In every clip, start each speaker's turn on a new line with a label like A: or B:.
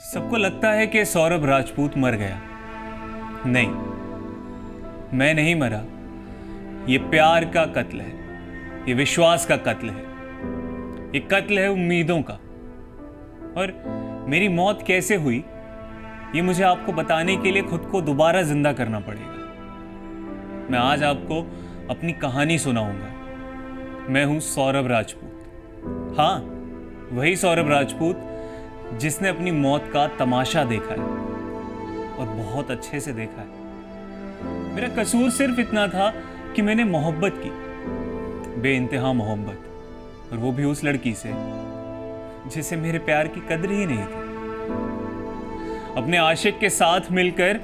A: सबको लगता है कि सौरभ राजपूत मर गया। नहीं, मैं नहीं मरा। ये प्यार का कत्ल है, ये विश्वास का कत्ल है, ये कत्ल है उम्मीदों का। और मेरी मौत कैसे हुई, ये मुझे आपको बताने के लिए खुद को दोबारा जिंदा करना पड़ेगा। मैं आज आपको अपनी कहानी सुनाऊंगा। मैं हूं सौरभ राजपूत। हाँ, वही सौरभ राजपूत जिसने अपनी मौत का तमाशा देखा है, और बहुत अच्छे से देखा है। मेरा कसूर सिर्फ इतना था कि मैंने मोहब्बत की, बेइंतहा मोहब्बत, और वो भी उस लड़की से जिसे मेरे प्यार की कदर ही नहीं थी। अपने आशिक के साथ मिलकर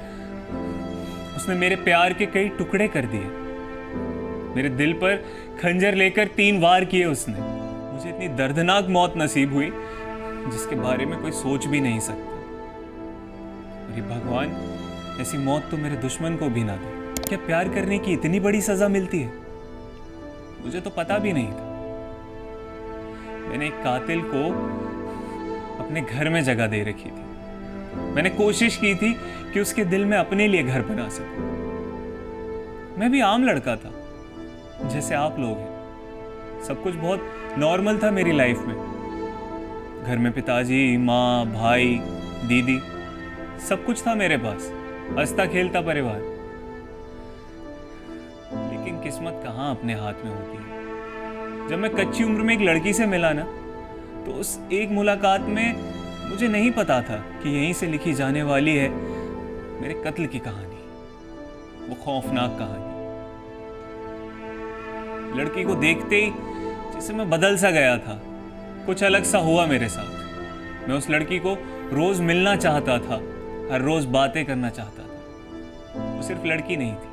A: उसने मेरे प्यार के कई टुकड़े कर दिए। मेरे दिल पर खंजर लेकर 3 वार किए उसने। मुझे इतनी दर्दनाक मौत नसीब हुई जिसके बारे में कोई सोच भी नहीं सकता। और ये भगवान, ऐसी मौत तो मेरे दुश्मन को भी ना दे। क्या प्यार करने की इतनी बड़ी सजा मिलती है? मुझे तो पता भी नहीं था। मैंने एक कातिल को अपने घर में जगह दे रखी थी। मैंने कोशिश की थी कि उसके दिल में अपने लिए घर बना सकूं। मैं भी आम लड़का था, जैसे आप लोग हैं। सब कुछ बहुत नॉर्मल था मेरी लाइफ में। घर में पिताजी, माँ, भाई, दीदी, सब कुछ था मेरे पास। हंसता खेलता परिवार। लेकिन किस्मत कहाँ अपने हाथ में होती है। जब मैं कच्ची उम्र में एक लड़की से मिला ना, तो उस एक मुलाकात में मुझे नहीं पता था कि यहीं से लिखी जाने वाली है मेरे कत्ल की कहानी, वो खौफनाक कहानी। लड़की को देखते ही जैसे मैं बदल सा गया था। कुछ अलग सा हुआ मेरे साथ। मैं उस लड़की को रोज मिलना चाहता था, हर रोज बातें करना चाहता था। वो सिर्फ लड़की नहीं थी,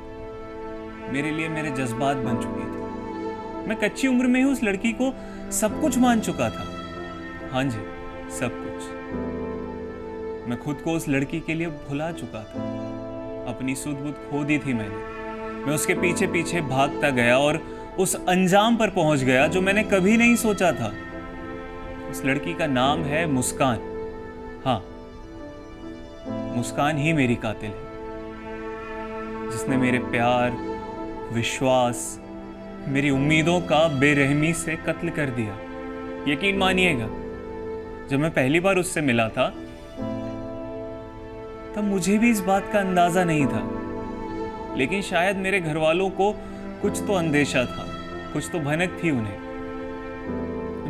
A: मेरे लिए मेरे जज्बात बन चुकी थी। मैं कच्ची उम्र में ही उस लड़की को सब कुछ मान चुका था। हाँ जी, सब कुछ। मैं खुद को उस लड़की के लिए भुला चुका था। अपनी सुध बुध खो दी थी मैंने। मैं उसके पीछे पीछे भागता गया और उस अंजाम पर पहुंच गया जो मैंने कभी नहीं सोचा था। उस लड़की का नाम है मुस्कान। हाँ, मुस्कान ही मेरी कातिल है, जिसने मेरे प्यार, विश्वास, मेरी उम्मीदों का बेरहमी से कत्ल कर दिया। यकीन मानिएगा, जब मैं पहली बार उससे मिला था तब मुझे भी इस बात का अंदाजा नहीं था। लेकिन शायद मेरे घर वालों को कुछ तो अंदेशा था, कुछ तो भनक थी उन्हें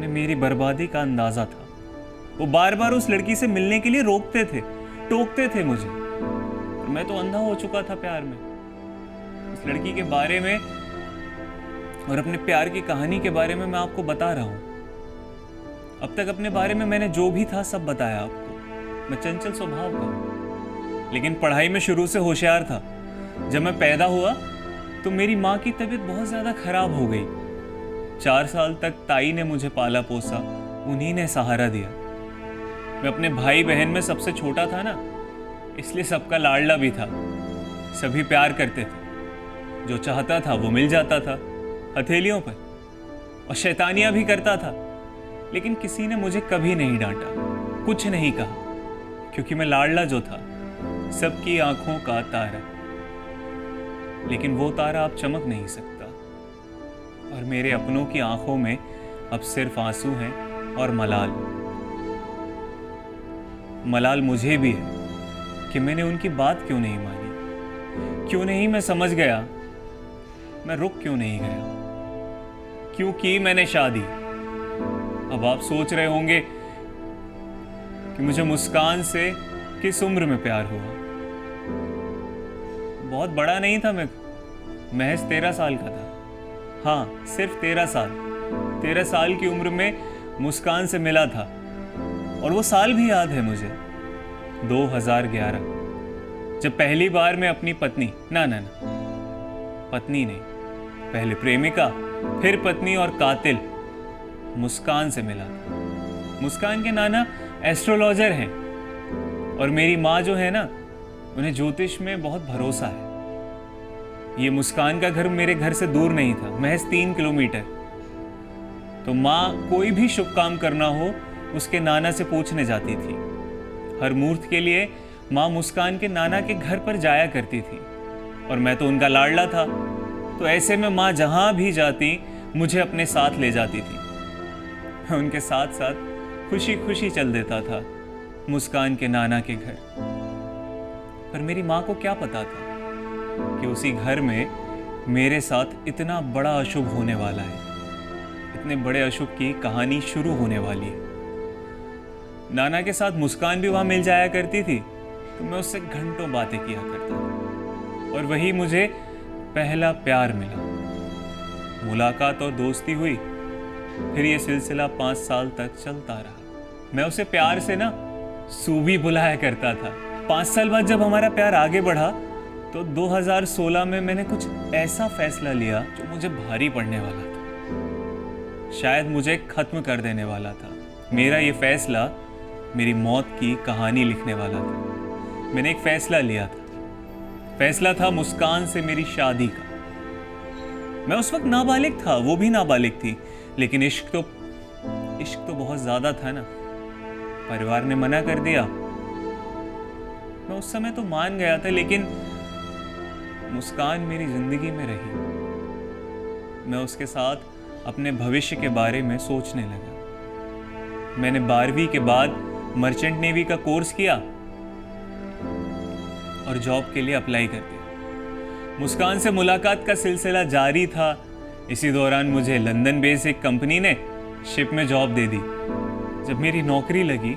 A: मेरी बर्बादी का अंदाजा था। वो बार बार उस लड़की से मिलने के लिए रोकते थे, टोकते थे मुझे। और मैं तो अंधा हो चुका था प्यार में। उस लड़की के बारे में और अपने प्यार की कहानी के बारे में मैं आपको बता रहा हूं। अब तक अपने बारे में मैंने जो भी था सब बताया आपको। मैं चंचल स्वभाव का हूं, लेकिन पढ़ाई में शुरू से होशियार था। जब मैं पैदा हुआ तो मेरी माँ की तबीयत बहुत ज़्यादा खराब हो गई। 4 साल तक ताई ने मुझे पाला पोसा, उन्हीं ने सहारा दिया। मैं अपने भाई बहन में सबसे छोटा था ना, इसलिए सबका लाडला भी था। सभी प्यार करते थे, जो चाहता था वो मिल जाता था हथेलियों पर। और शैतानियाँ भी करता था, लेकिन किसी ने मुझे कभी नहीं डांटा, कुछ नहीं कहा, क्योंकि मैं लाडला जो था, सबकी आंखों का तारा। लेकिन वो तारा अब चमक नहीं सकता, और मेरे अपनों की आंखों में अब सिर्फ आंसू हैं और मलाल। मलाल मुझे भी है कि मैंने उनकी बात क्यों नहीं मानी, क्यों नहीं मैं समझ गया, मैं रुक क्यों नहीं गया, क्यों की मैंने शादी। अब आप सोच रहे होंगे कि मुझे मुस्कान से किस उम्र में प्यार हुआ। बहुत बड़ा नहीं था मैं, महज 13 साल का था। हाँ, सिर्फ 13 साल। 13 साल की उम्र में मुस्कान से मिला था। और वो साल भी याद है मुझे, 2011, जब पहली बार मैं अपनी पत्नी ना पत्नी नहीं, पहले प्रेमिका, फिर पत्नी और कातिल मुस्कान से मिला था। मुस्कान के नाना एस्ट्रोलॉजर हैं, और मेरी माँ जो है ना, उन्हें ज्योतिष में बहुत भरोसा है। ये मुस्कान का घर मेरे घर से दूर नहीं था, महज 3 किलोमीटर। तो माँ कोई भी शुभ काम करना हो उसके नाना से पूछने जाती थी। हर मुहूर्त के लिए माँ मुस्कान के नाना के घर पर जाया करती थी और मैं तो उनका लाडला था, तो ऐसे में माँ जहाँ भी जाती मुझे अपने साथ ले जाती थी। मैं उनके साथ साथ खुशी खुशी चल देता था मुस्कान के नाना के घर। पर मेरी माँ को क्या पता था कि उसी घर में मेरे साथ इतना बड़ा अशुभ होने वाला है, इतने बड़े अशुभ की कहानी शुरू होने वाली है। नाना के साथ मुस्कान भी वहाँ मिल जाया करती थी, तो मैं उससे घंटों बातें किया करता था और वही मुझे पहला प्यार मिला। मुलाकात और दोस्ती हुई, फिर ये सिलसिला 5 साल तक चलता रहा। मैं उसे प्यार से ना सूबी बुलाया करता था। 5 साल बाद जब हमारा प्यार आगे बढ़ा तो 2016 में मैंने कुछ ऐसा फैसला लिया जो मुझे भारी पड़ने वाला था, शायद मुझे खत्म कर देने वाला था। मेरा ये फैसला मेरी मौत की कहानी लिखने वाला था। मैंने एक फैसला लिया था, फैसला था मुस्कान से मेरी शादी का। मैं उस वक्त नाबालिग था, वो भी नाबालिग थी, लेकिन इश्क तो बहुत ज्यादा था ना। परिवार ने मना कर दिया। मैं उस समय तो मान गया था, लेकिन मुस्कान मेरी जिंदगी में रही। मैं उसके साथ अपने भविष्य के बारे में सोचने लगा। मैंने 12वीं के बाद मर्चेंट नेवी का कोर्स किया और जॉब के लिए अप्लाई कर दिया। मुस्कान से मुलाकात का सिलसिला जारी था। इसी दौरान मुझे लंदन बेस्ड एक कंपनी ने शिप में जॉब दे दी। जब मेरी नौकरी लगी,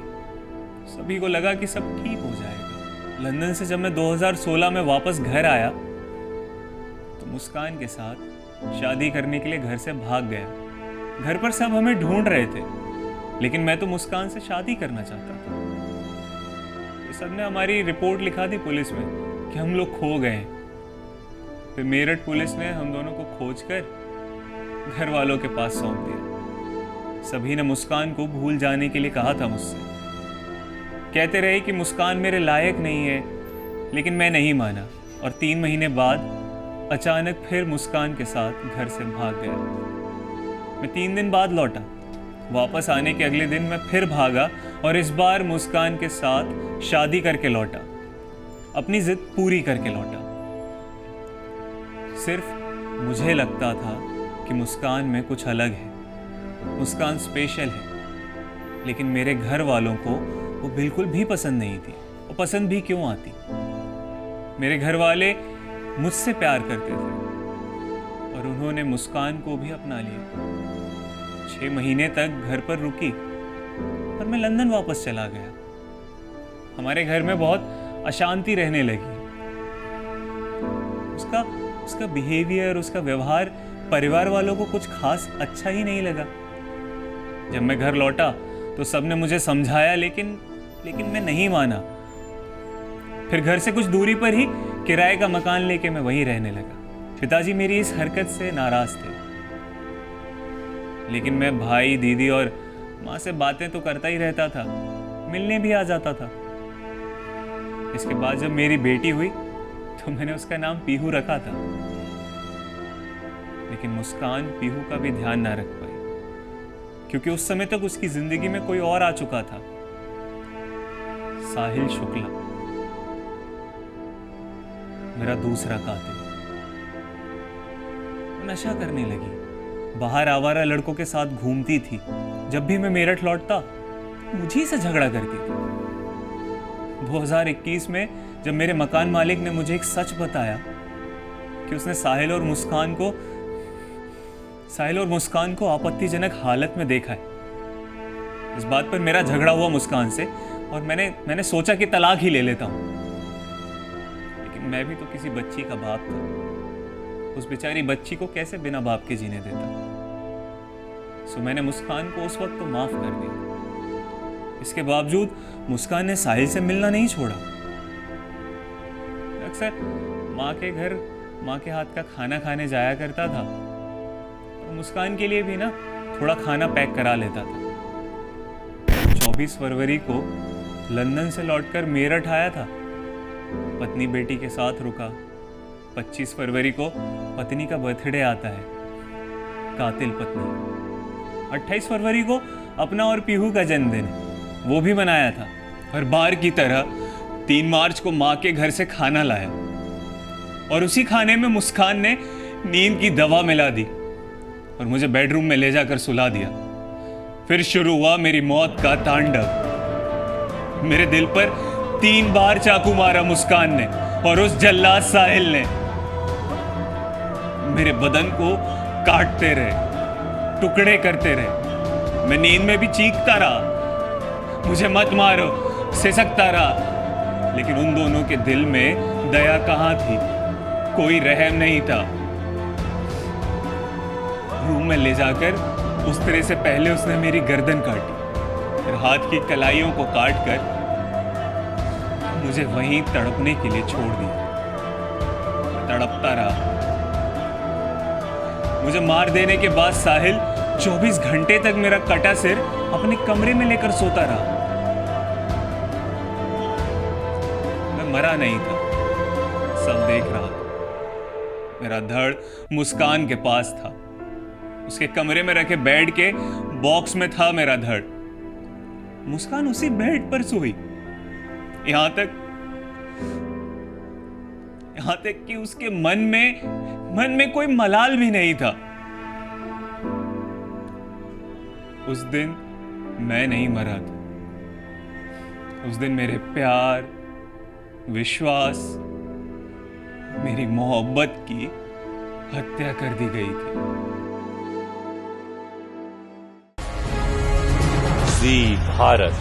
A: सभी को लगा कि सब ठीक हो जाएगा। लंदन से जब मैं 2016 में वापस घर आया तो मुस्कान के साथ शादी करने के लिए घर से भाग गया। घर पर सब हमें ढूंढ रहे थे, लेकिन मैं तो मुस्कान से शादी करना चाहता था। ये सबने हमारी रिपोर्ट लिखा थी पुलिस में कि हम लोग खो गए। फिर मेरठ पुलिस ने हम दोनों को खोजकर घर वालों के पास सौंप दिया। सभी ने मुस्कान को भूल जाने के लिए कहा था मुझसे। कहते रहे कि मुस्कान मेरे लायक नहीं है, लेकिन मैं नहीं माना और 3 महीने बाद अचानक फिर मुस्कान के साथ घर से भाग गया। मैं 3 दिन बाद लौटा। वापस आने के अगले दिन मैं फिर भागा और इस बार मुस्कान के साथ शादी करके लौटा, अपनी जिद पूरी करके लौटा। सिर्फ मुझे लगता था कि मुस्कान में कुछ अलग है, मुस्कान स्पेशल है, लेकिन मेरे घर वालों को वो बिल्कुल भी पसंद नहीं थी। वो पसंद भी क्यों आती? मेरे घर वाले मुझसे प्यार करते थे और उन्होंने मुस्कान को भी अपना लिया। 6 महीने तक घर पर रुकी और मैं लंदन वापस चला गया। हमारे घर में बहुत अशांति रहने लगी। उसका बिहेवियर, उसका व्यवहार परिवार वालों को कुछ खास अच्छा ही नहीं लगा। जब मैं घर लौटा तो सबने मुझे समझाया, लेकिन मैं नहीं माना। फिर घर से कुछ दूरी पर ही किराए का मकान लेके मैं वहीं रहने लगा। पिताजी मेरी इस हरकत से नाराज थे, लेकिन मैं भाई, दीदी और माँ से बातें तो करता ही रहता था, मिलने भी आ जाता था। इसके बाद जब मेरी बेटी हुई तो मैंने उसका नाम पीहू रखा था, लेकिन मुस्कान पीहू का भी ध्यान ना रख पाई, क्योंकि उस समय तक उसकी जिंदगी में कोई और आ चुका था, साहिल शुक्ला, मेरा दूसरा कातिल। वो नशा करने लगी, बाहर आवारा लड़कों के साथ घूमती थी। जब भी मैं मेरठ लौटता मुझी से झगड़ा करती थी। 2021 में जब मेरे मकान मालिक ने मुझे एक सच बताया कि उसने साहिल और मुस्कान को आपत्तिजनक हालत में देखा है, इस बात पर मेरा झगड़ा हुआ मुस्कान से और मैंने सोचा कि तलाक ही ले लेता हूं। लेकिन मैं भी तो किसी बच्ची का बाप था, उस बेचारी बच्ची को कैसे बिना बाप के जीने देता। सो मैंने मुस्कान को उस वक्त तो माफ कर दिया। इसके बावजूद मुस्कान ने साहिल से मिलना नहीं छोड़ा। अक्सर माँ के घर माँ के हाथ का खाना खाने जाया करता था, तो मुस्कान के लिए भी ना थोड़ा खाना पैक करा लेता था। 24 फरवरी को लंदन से लौटकर मेरठ आया था, पत्नी बेटी के साथ रुका। 25 फरवरी को पत्नी का बर्थडे आता है, कातिल पत्नी। 28 फरवरी को अपना और पीहू का जन्मदिन, वो भी मनाया था। हर बार की तरह 3 मार्च को मां के घर से खाना लाया और उसी खाने में मुस्कान ने नींद की दवा मिला दी और मुझे बेडरूम में ले जाकर सुला दिया। फिर शुरू हुआ मेरी मौत का तांडव। मेरे दिल पर 3 बार चाकू मारा मुस्कान ने और उस जल्लाद साहिल ने। मेरे बदन को काटते रहे, टुकड़े करते रहे। मैं नींद में भी चीखता रहा, मुझे मत मारो, सिसकता रहा। लेकिन उन दोनों के दिल में दया कहां थी, कोई रहम नहीं था। रूम में ले जाकर उस तरह से पहले उसने मेरी गर्दन काटी, फिर हाथ की कलाइयों को काट कर मुझे वहीं तड़पने के लिए छोड़ दिया। तड़पता रहा। मुझे मार देने के बाद साहिल 24 घंटे तक मेरा कटा सिर अपने कमरे में लेकर सोता रहा। मैं मरा नहीं था, सब देख रहा था। मेरा धड़ मुस्कान के पास था, उसके कमरे में रखे बेड के बॉक्स में था मेरा धड़। मुस्कान उसी बेड पर सोई। यहां तक कि उसके मन में कोई मलाल भी नहीं था। उस दिन मैं नहीं मरा था। उस दिन मेरे प्यार, विश्वास, मेरी मोहब्बत की हत्या कर दी गई थी।
B: जी भारत।